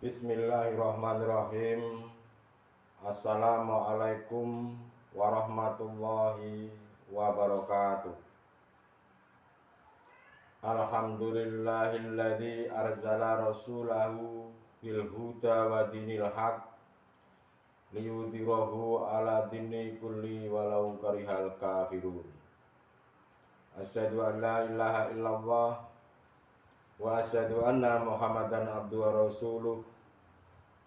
Bismillahirrahmanirrahim. Assalamualaikum warahmatullahi wabarakatuh. Alhamdulillahilladzi arzala rasulahu bil huda wa dinil haq liyudhirahu ala dini kulli walau karihal kafirun. Asyhadu an la ilaha illallah wa asyhadu anna Muhammadan abduhu wa rasuluh.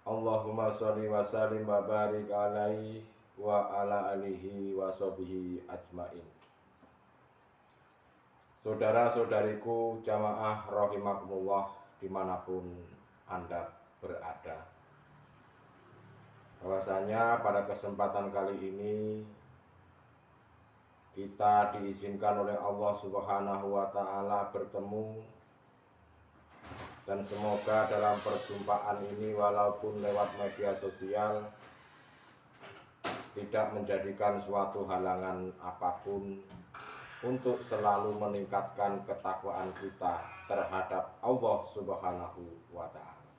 Allahumma sholli wa sallim wa barik alaihi wa ala alihi wa sahbihi ajmain. Saudara-saudariku jamaah rahimakumullah dimanapun Anda berada, bahwasanya pada kesempatan kali ini kita diizinkan oleh Allah Subhanahu wa Ta'ala bertemu. Dan semoga dalam perjumpaan ini walaupun lewat media sosial tidak menjadikan suatu halangan apapun untuk selalu meningkatkan ketakwaan kita terhadap Allah Subhanahu wa Ta'ala.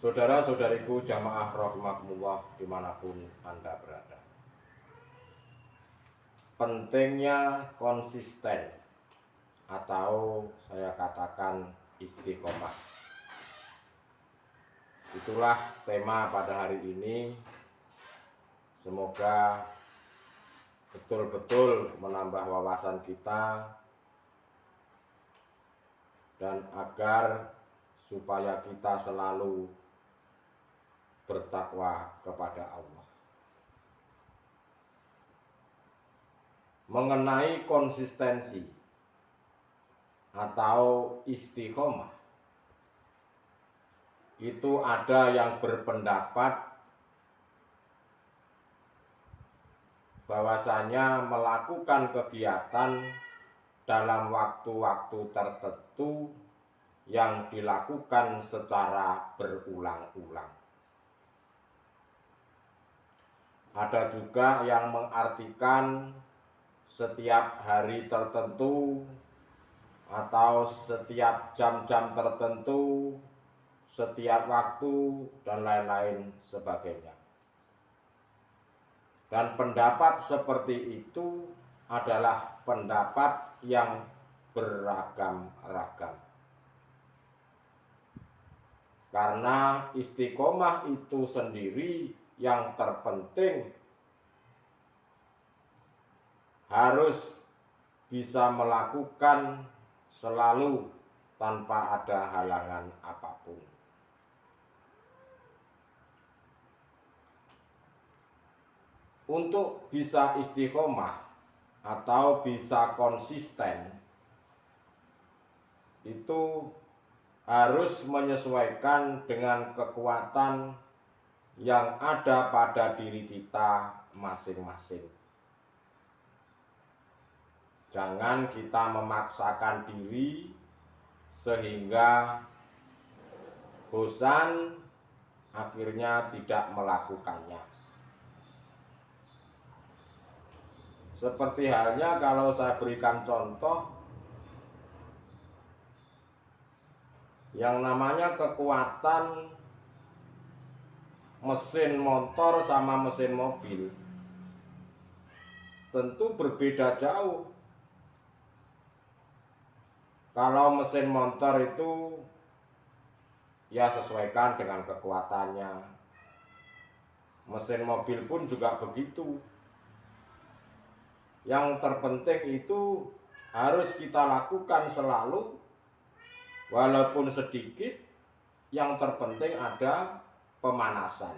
Saudara-saudariku jamaah rahimakumullah dimanapun Anda berada, pentingnya konsisten atau saya katakan istiqomah. Itulah tema pada hari ini. Semoga betul-betul menambah wawasan kita dan agar supaya kita selalu bertakwa kepada Allah. Mengenai konsistensi atau istiqomah, itu ada yang berpendapat bahwasanya melakukan kegiatan dalam waktu-waktu tertentu yang dilakukan secara berulang-ulang. Ada juga yang mengartikan setiap hari tertentu atau setiap jam-jam tertentu, setiap waktu, dan lain-lain sebagainya. Dan pendapat seperti itu adalah pendapat yang beragam-ragam. Karena istiqomah itu sendiri yang terpenting harus bisa melakukan selalu tanpa ada halangan apapun. Untuk bisa istiqomah atau bisa konsisten, itu harus menyesuaikan dengan kekuatan yang ada pada diri kita masing-masing. Jangan kita memaksakan diri sehingga bosan akhirnya tidak melakukannya. Seperti halnya kalau saya berikan contoh, yang namanya kekuatan mesin motor sama mesin mobil tentu berbeda jauh. Kalau mesin motor itu ya sesuaikan dengan kekuatannya. Mesin mobil pun juga begitu. Yang terpenting itu harus kita lakukan selalu, walaupun sedikit. Yang terpenting ada pemanasan.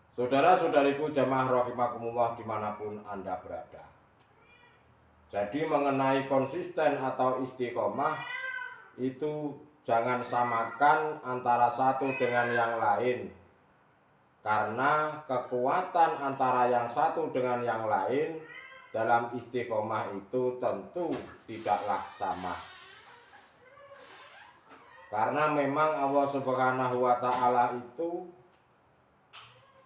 Saudara-saudariku jamaah rahimakumullah dimanapun Anda berada, jadi mengenai konsisten atau istiqomah itu jangan samakan antara satu dengan yang lain. Karena kekuatan antara yang satu dengan yang lain dalam istiqomah itu tentu tidaklah sama. Karena memang Allah Subhanahu wa Ta'ala itu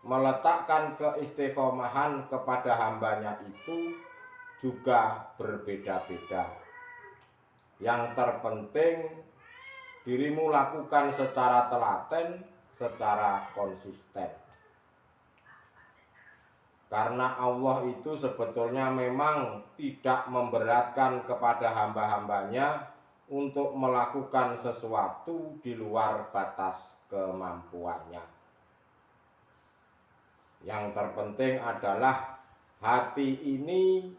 meletakkan keistiqomahan kepada hambanya itu juga berbeda-beda. Yang terpenting dirimu lakukan secara telaten, secara konsisten. Karena Allah itu sebetulnya memang tidak memberatkan kepada hamba-hambanya untuk melakukan sesuatu di luar batas kemampuannya. Yang terpenting adalah hati ini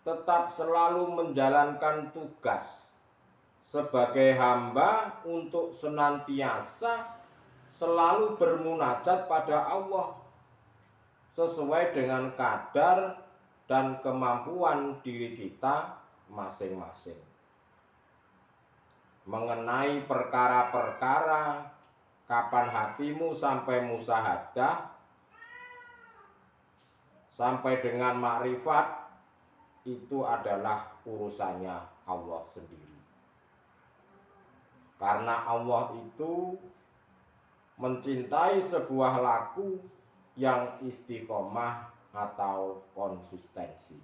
tetap selalu menjalankan tugas sebagai hamba untuk senantiasa selalu bermunajat pada Allah sesuai dengan kadar dan kemampuan diri kita masing-masing. Mengenai perkara-perkara kapan hatimu sampai musyahadah, sampai dengan makrifat, itu adalah urusannya Allah sendiri. Karena Allah itu mencintai sebuah laku yang istiqomah atau konsistensi.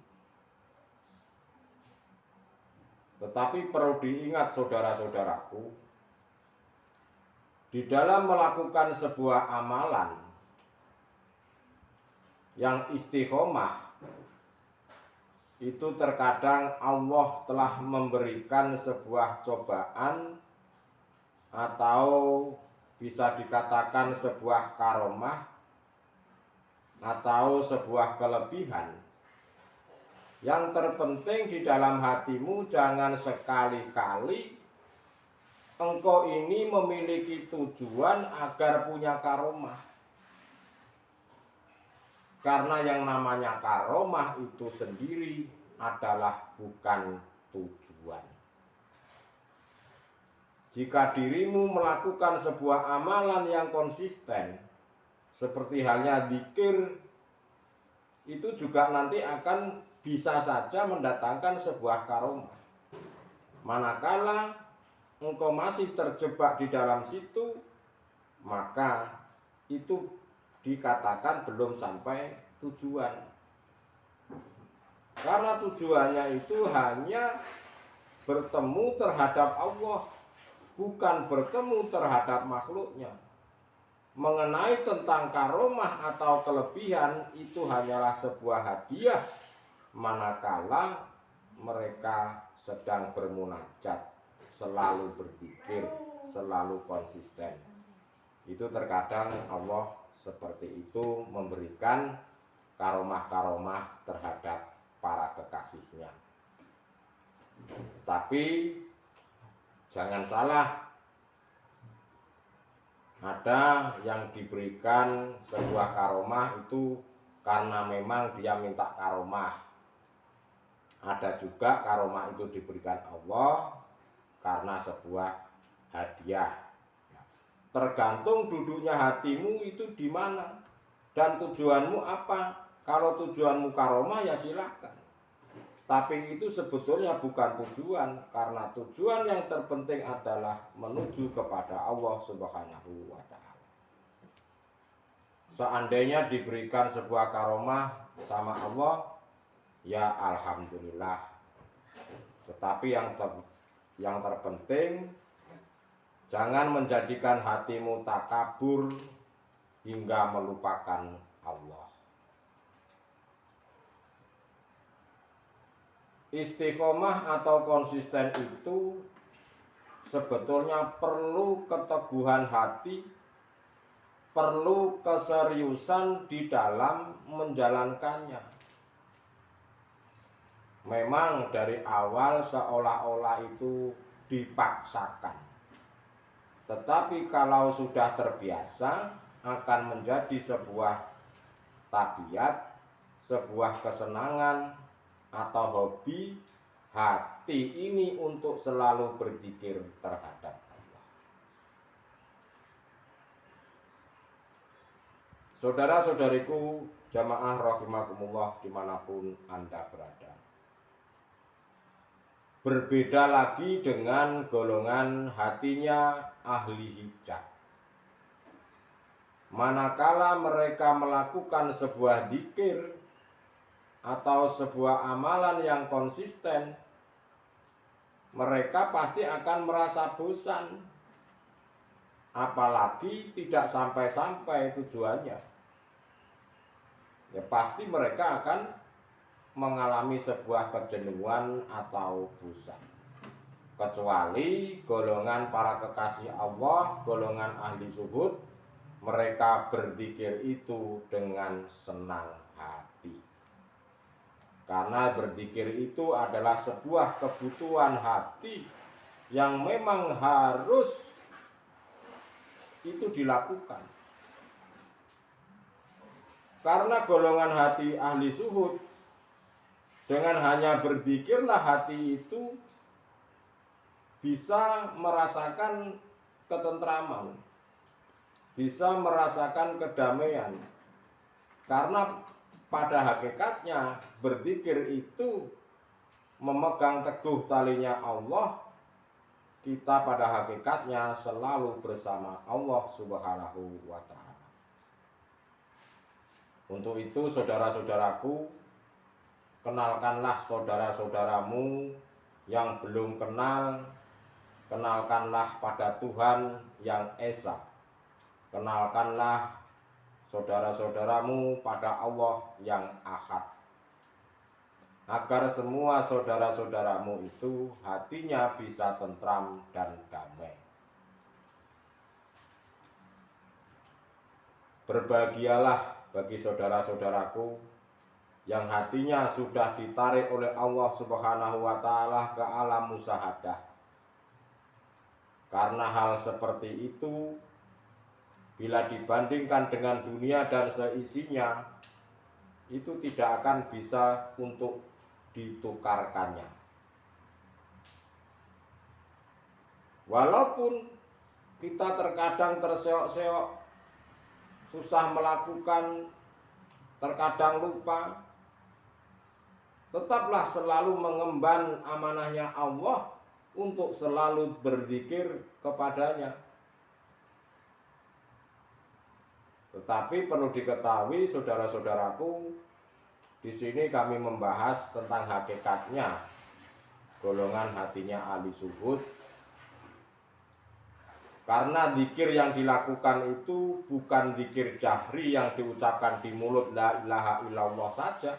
Tetapi perlu diingat saudara-saudaraku, di dalam melakukan sebuah amalan yang istiqomah, itu terkadang Allah telah memberikan sebuah cobaan atau bisa dikatakan sebuah karomah atau sebuah kelebihan. Yang terpenting di dalam hatimu jangan sekali-kali engkau ini memiliki tujuan agar punya karomah. Karena yang namanya karomah itu sendiri adalah bukan tujuan. Jika dirimu melakukan sebuah amalan yang konsisten, seperti halnya zikir, itu juga nanti akan bisa saja mendatangkan sebuah karomah. Manakala engkau masih terjebak di dalam situ, maka itu dikatakan belum sampai tujuan. Karena tujuannya itu hanya bertemu terhadap Allah, bukan bertemu terhadap makhluknya. Mengenai tentang karomah atau kelebihan, itu hanyalah sebuah hadiah manakala mereka sedang bermunajat, selalu berzikir, selalu konsisten. Itu terkadang Allah seperti itu memberikan karomah-karomah terhadap para kekasihnya. Tapi jangan salah, ada yang diberikan sebuah karomah itu karena memang dia minta karomah. Ada juga karomah itu diberikan Allah karena sebuah hadiah. Tergantung duduknya hatimu itu di mana dan tujuanmu apa. Kalau tujuanmu karomah ya silakan. Tapi itu sebetulnya bukan tujuan, karena tujuan yang terpenting adalah menuju kepada Allah Subhanahu wa Ta'ala. Seandainya diberikan sebuah karomah sama Allah, ya alhamdulillah. Tetapi yang terpenting, jangan menjadikan hatimu takabur hingga melupakan Allah. Istiqomah atau konsisten itu sebetulnya perlu keteguhan hati, perlu keseriusan di dalam menjalankannya. Memang dari awal seolah-olah itu dipaksakan. Tetapi kalau sudah terbiasa, akan menjadi sebuah tabiat, sebuah kesenangan atau hobi hati ini untuk selalu berzikir terhadap Allah. Saudara-saudariku jamaah rahimakumullah dimanapun Anda berada. Berbeda lagi dengan golongan hatinya ahli hijab. Manakala mereka melakukan sebuah zikir atau sebuah amalan yang konsisten, mereka pasti akan merasa bosan, apalagi tidak sampai-sampai tujuannya. Ya pasti mereka akan mengalami sebuah kejenuhan atau bosan. Kecuali golongan para kekasih Allah, golongan ahli zuhud, mereka berzikir itu dengan senang hati. Karena berzikir itu adalah sebuah kebutuhan hati yang memang harus itu dilakukan. Karena golongan hati ahli zuhud, dengan hanya berzikirlah hati itu bisa merasakan ketentraman, bisa merasakan kedamaian. Karena pada hakikatnya berzikir itu memegang teguh talinya Allah. Kita pada hakikatnya selalu bersama Allah Subhanahu wa ta'ala. Untuk itu saudara-saudaraku, kenalkanlah saudara-saudaramu yang belum kenal, kenalkanlah pada Tuhan yang Esa. Kenalkanlah saudara-saudaramu pada Allah yang Ahad. Agar semua saudara-saudaramu itu hatinya bisa tentram dan damai. Berbahagialah bagi saudara-saudaraku yang hatinya sudah ditarik oleh Allah Subhanahu wa ta'ala ke alam musyahadah. Karena hal seperti itu, bila dibandingkan dengan dunia dan seisinya, itu tidak akan bisa untuk ditukarkannya. Walaupun kita terkadang terseok-seok, susah melakukan, terkadang lupa, tetaplah selalu mengemban amanahnya Allah untuk selalu berzikir kepadanya. Tetapi perlu diketahui saudara-saudaraku, di sini kami membahas tentang hakikatnya golongan hatinya ahli zuhud. Karena zikir yang dilakukan itu bukan zikir jahri yang diucapkan di mulut la ilaha illallah saja,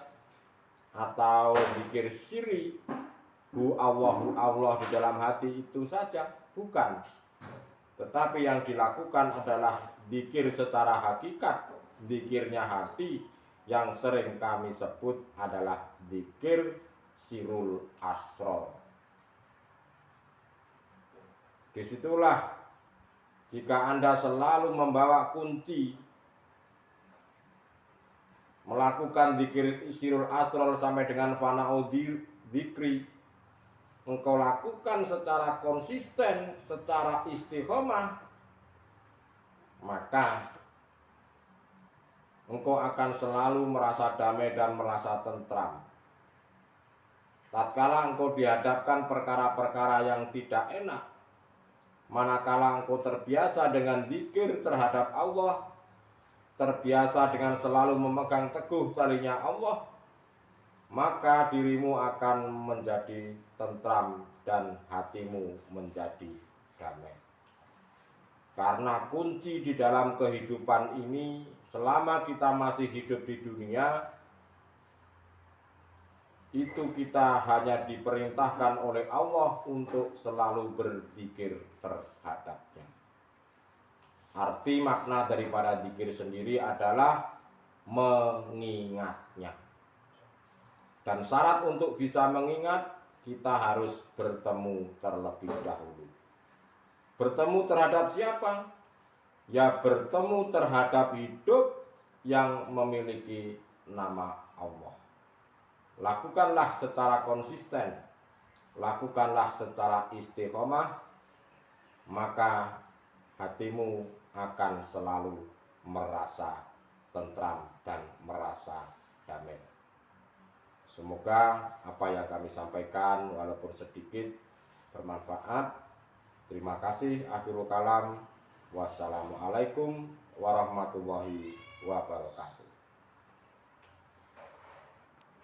atau zikir sirri hu Allah di dalam hati itu saja, bukan. Tetapi yang dilakukan adalah zikir secara hakikat, zikirnya hati, yang sering kami sebut adalah zikir sirul asror. Disitulah jika Anda selalu membawa kunci, melakukan zikir sirul asror sampai dengan fana'u zikri, engkau lakukan secara konsisten, secara istiqomah, maka engkau akan selalu merasa damai dan merasa tentram. Tatkala engkau dihadapkan perkara-perkara yang tidak enak, manakala engkau terbiasa dengan zikir terhadap Allah, terbiasa dengan selalu memegang teguh talinya Allah, maka dirimu akan menjadi tentram dan hatimu menjadi damai. Karena kunci di dalam kehidupan ini, selama kita masih hidup di dunia, itu kita hanya diperintahkan oleh Allah untuk selalu berzikir terhadapnya. Arti makna daripada zikir sendiri adalah mengingatnya. Dan syarat untuk bisa mengingat, kita harus bertemu terlebih dahulu. Bertemu terhadap siapa? Ya bertemu terhadap hidup yang memiliki nama Allah. Lakukanlah secara konsisten, lakukanlah secara istiqomah, maka hatimu akan selalu merasa tentram dan merasa damai. Semoga apa yang kami sampaikan walaupun sedikit bermanfaat. Terima kasih. Akhirul kalam. Wassalamualaikum warahmatullahi wabarakatuh.